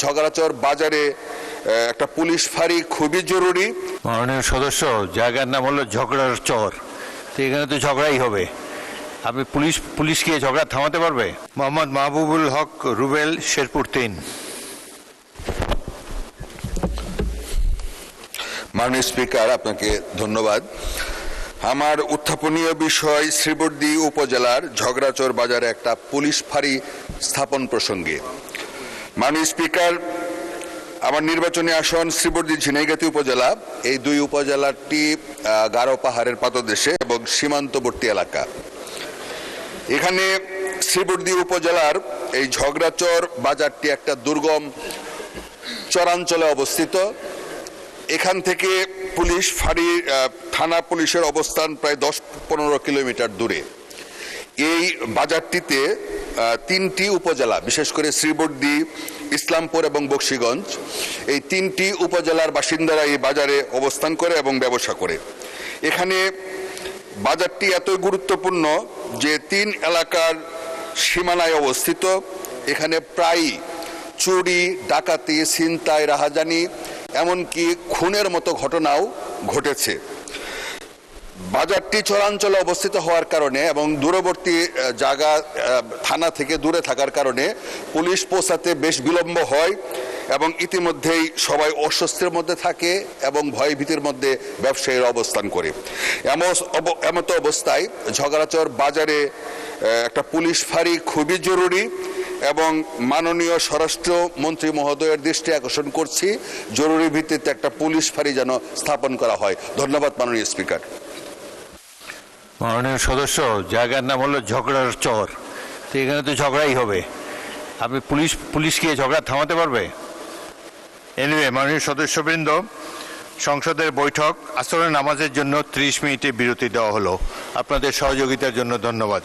ঝগড়াচর বাজারে একটা পুলিশ ফাঁড়ি খুবই জরুরি। মাননীয় সদস্য, জায়গার নাম হলো ঝগড়ার চর, তো এখানে তো ঝগড়াই হবে। আপনি পুলিশ গিয়ে ঝগড়া থামাতে পারবে? মোহাম্মদ মাহবুবুল হক রুবেল, শেরপুর 3। মাননীয় স্পিকার, আপনাকে ধন্যবাদ। আমার উত্থাপনীয় বিষয় শ্রীবর্দী উপজেলার ঝগড়াচর বাজারে একটা পুলিশ ফাঁড়ি স্থাপন প্রসঙ্গে। মাননীয় স্পিকার, আমার নির্বাচনী আসন শ্রীবর্দী ঝিনাইগাতি উপজেলা। এই দুই উপজেলাটি গারো পাহাড়ের পাদদেশে এবং সীমান্তবর্তী এলাকা। এখানে শ্রীবর্দী উপজেলার এই ঝগড়াচর বাজারটি একটা দুর্গম চরাঞ্চলে অবস্থিত। এখান থেকে পুলিশ ফাঁড়ি থানা পুলিশের অবস্থান প্রায় 10-15 কিলোমিটার দূরে। এই বাজারটিতে 3টি উপজেলা, বিশেষ করে শ্রীবর্দী, ইসলামপুর এবং বকশীগঞ্জ, এই 3টি উপজেলার বাসিন্দারা এই বাজারে অবস্থান করে এবং ব্যবসা করে। এখানে বাজারটি এতই গুরুত্বপূর্ণ যে 3 এলাকার সীমানায় অবস্থিত। এখানে প্রায় চুরি, ডাকাতি, ছিনতাই, রাহাজানি, এমনকি খুনের মতো ঘটনাও ঘটেছে। বাজারটি চরাঞ্চলে অবস্থিত হওয়ার কারণে এবং দূরবর্তী জায়গা থানা থেকে দূরে থাকার কারণে পুলিশ পৌঁছাতে বেশ বিলম্ব হয় এবং ইতিমধ্যেই সবাই অস্বস্তির মধ্যে থাকে এবং ভয়ভীতির মধ্যে ব্যবসায়ীরা অবস্থান করে। এমতো অবস্থায় ঝগড়াচর বাজারে একটা পুলিশ ফাঁড়ি খুবই জরুরি এবং মাননীয় স্বরাষ্ট্রমন্ত্রী মহোদয়ের দৃষ্টি আকর্ষণ করছি, জরুরি ভিত্তিতে একটা পুলিশ ফাঁড়ি যেন স্থাপন করা হয়। ধন্যবাদ মাননীয় স্পিকার। মাননীয় সদস্য, জায়গার নাম হলো ঝগড়ার চর, তো এখানে তো ঝগড়াই হবে। আপনি পুলিশ গিয়ে ঝগড়া থামাতে পারবে? এনিওয়ে, মাননীয় সদস্যবৃন্দ, সংসদের বৈঠক আসরের নামাজের জন্য 30 মিনিটের বিরতি দেওয়া হলো। আপনাদের সহযোগিতার জন্য ধন্যবাদ।